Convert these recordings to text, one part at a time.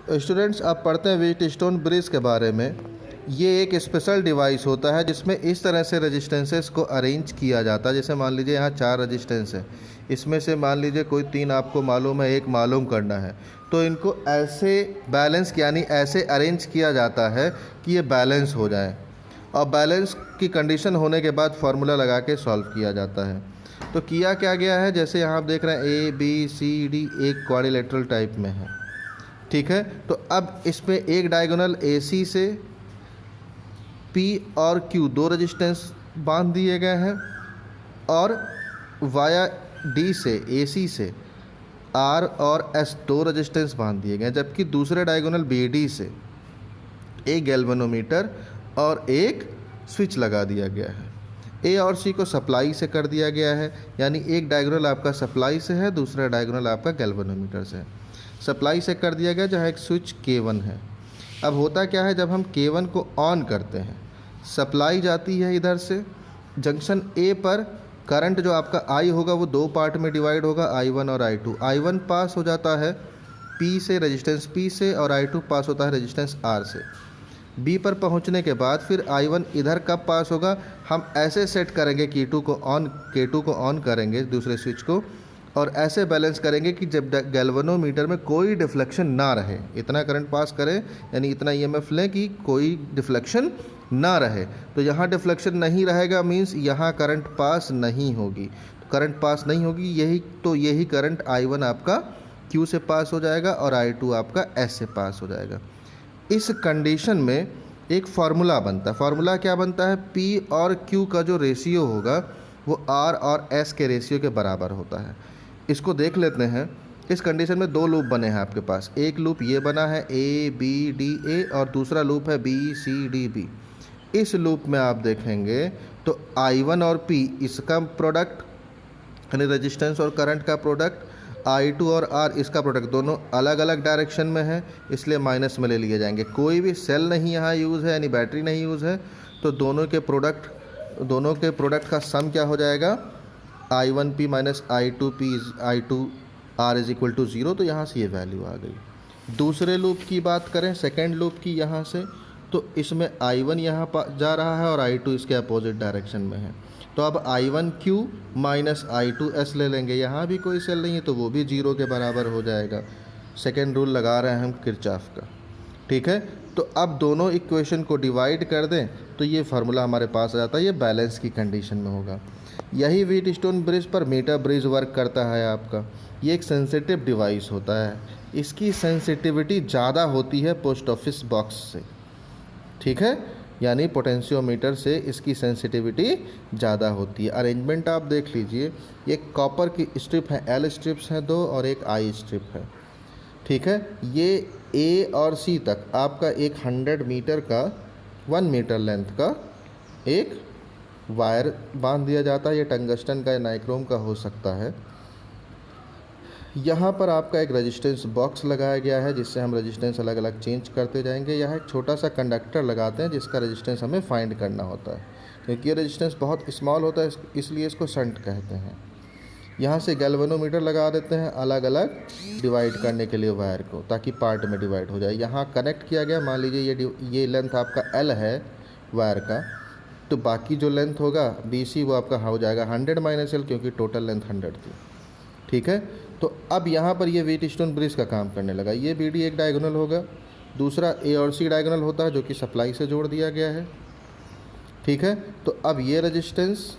Students, आप पढ़ते हैं व्हीटस्टोन ब्रिज के बारे में। ये एक स्पेशल डिवाइस होता है जिसमें इस तरह से रेजिस्टेंसेस को अरेंज किया जाता है। जैसे मान लीजिए यहाँ 4 रेजिस्टेंस है, इसमें से मान लीजिए कोई 3 आपको मालूम है, 1 मालूम करना है, तो इनको ऐसे बैलेंस यानी ऐसे अरेंज किया जाता है कि ये बैलेंस हो जाए, और बैलेंस की कंडीशन होने के बाद फार्मूला लगा के सॉल्व किया जाता है। तो किया क्या गया है, जैसे यहाँ आप देख रहे हैं ए बी सी डी एक क्वाड्रिलेटरल टाइप में है, ठीक है। तो अब इसमें एक डायगोनल AC से P और Q 2 रेजिस्टेंस बांध दिए गए हैं, और वाया D से AC से R और S 2 रेजिस्टेंस बांध दिए गए हैं, जबकि दूसरे डायगोनल BD से एक गैल्वेनोमीटर और एक स्विच लगा दिया गया है। A और C को सप्लाई से कर दिया गया है, यानी एक डायगोनल आपका सप्लाई से है, दूसरा डायगोनल आपका गैल्वेनोमीटर से है। सप्लाई से कर दिया गया जहाँ एक स्विच K1 है। अब होता क्या है, जब हम K1 को ऑन करते हैं, सप्लाई जाती है इधर से, जंक्शन A पर करंट जो आपका I होगा वो 2 पार्ट में डिवाइड होगा, I1 और I2। I1 पास हो जाता है P से, रेजिस्टेंस P से, और I2 पास होता है रेजिस्टेंस R से। B पर पहुंचने के बाद फिर I1 इधर कब पास होगा, हम ऐसे सेट करेंगे K2 को ऑन करेंगे दूसरे स्विच को, और ऐसे बैलेंस करेंगे कि जब गैल्वेनोमीटर में कोई डिफ्लेक्शन ना रहे, इतना करंट पास करें यानी इतना EMF लें कि कोई डिफ्लेक्शन ना रहे। तो यहाँ डिफ्लेक्शन नहीं रहेगा मींस यहाँ करंट पास नहीं होगी। तो करंट पास नहीं होगी, यही करंट I1 आपका Q से पास हो जाएगा और I2 आपका S से पास हो जाएगा। इस कंडीशन में एक फार्मूला बनता है। फार्मूला क्या बनता है, P और Q का जो रेशियो होगा वो R और S के रेशियो के बराबर होता है। इसको देख लेते हैं। इस कंडीशन में 2 लूप बने हैं आपके पास। एक लूप ये बना है ABDA और दूसरा लूप है BCDB। इस लूप में आप देखेंगे तो I1 और P इसका प्रोडक्ट यानी रेजिस्टेंस और करंट का प्रोडक्ट, I2 और R इसका प्रोडक्ट, दोनों अलग अलग डायरेक्शन में है, इसलिए माइनस में ले लिए जाएंगे। कोई भी सेल नहीं यहाँ यूज़ है यानी बैटरी नहीं यूज़ है, तो दोनों के प्रोडक्ट का सम क्या हो जाएगा, I1P minus I2R is equal to 0। तो यहाँ से ये वैल्यू आ गई। दूसरे लूप की बात करें, सेकेंड लूप की, यहाँ से तो इसमें I1 यहाँ जा रहा है और I2 इसके अपोजिट डायरेक्शन में है। तो अब I1Q माइनस I2S ले लेंगे, यहाँ भी कोई सेल नहीं है तो वो भी 0 के बराबर हो जाएगा। सेकेंड रूल लगा रहे हैं हम किरचॉफ का, ठीक है। तो अब दोनों इक्वेशन को डिवाइड कर दें तो ये फार्मूला हमारे पास आ जाता है, ये बैलेंस की कंडीशन में होगा। यही व्हीटस्टोन ब्रिज पर मीटर ब्रिज वर्क करता है आपका। ये एक सेंसिटिव डिवाइस होता है, इसकी सेंसिटिविटी ज़्यादा होती है पोस्ट ऑफिस बॉक्स से, ठीक है, यानी पोटेंशियोमीटर से इसकी सेंसिटिविटी ज़्यादा होती है। अरेंजमेंट आप देख लीजिए, ये कॉपर की स्ट्रिप है, L स्ट्रिप्स हैं 2 और एक I स्ट्रिप है, ठीक है। ये A और C तक आपका एक 100 मीटर का 1 मीटर लेंथ का एक वायर बांध दिया जाता है। ये टंगस्टन का या नाइक्रोम का हो सकता है। यहाँ पर आपका एक रेजिस्टेंस बॉक्स लगाया गया है जिससे हम रेजिस्टेंस अलग अलग चेंज करते जाएंगे। यहाँ एक छोटा सा कंडक्टर लगाते हैं जिसका रेजिस्टेंस हमें फाइंड करना होता है, क्योंकि ये रेजिस्टेंस बहुत स्मॉल होता है इसलिए इसको शंट कहते हैं। यहाँ से गैल्वेनोमीटर लगा देते हैं अलग अलग डिवाइड करने के लिए वायर को, ताकि पार्ट में डिवाइड हो जाए। यहाँ कनेक्ट किया गया, मान लीजिए ये लेंथ आपका L है वायर का, तो बाकी जो लेंथ होगा BC वो आपका हो जाएगा 100 माइनस L, क्योंकि टोटल लेंथ 100 थी, ठीक है। तो अब यहाँ पर ये व्हीटस्टोन ब्रिज का काम करने लगा। ये BD एक डायगोनल होगा, दूसरा A और C डायगोनल होता है जो कि सप्लाई से जोड़ दिया गया है, ठीक है। तो अब ये रेजिस्टेंस,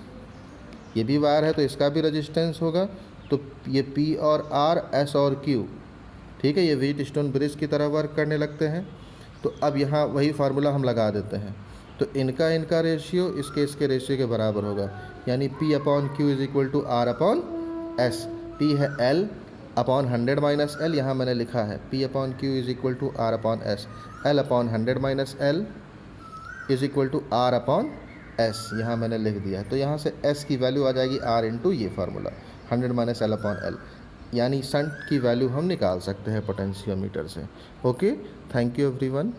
ये भी वायर है तो इसका भी रेजिस्टेंस होगा, तो ये P और R, S और Q, ठीक है, ये व्हीटस्टोन ब्रिज की तरह वर्क करने लगते हैं। तो अब यहाँ वही फार्मूला हम लगा देते हैं, तो इनका रेशियो इसके रेशियो के बराबर होगा, यानी P upon Q is equal to R upon S। P है L अपॉन 100 माइनस L, यहाँ मैंने लिखा है P upon Q is equal to R upon S। L upon 100 minus L is equal to R upon S, यहाँ मैंने लिख दिया है। तो यहाँ से S की वैल्यू आ जाएगी R इंटू ये formula 100 minus L upon L, यानी शंट की वैल्यू हम निकाल सकते हैं पोटेंशियोमीटर से। Okay, thank you everyone.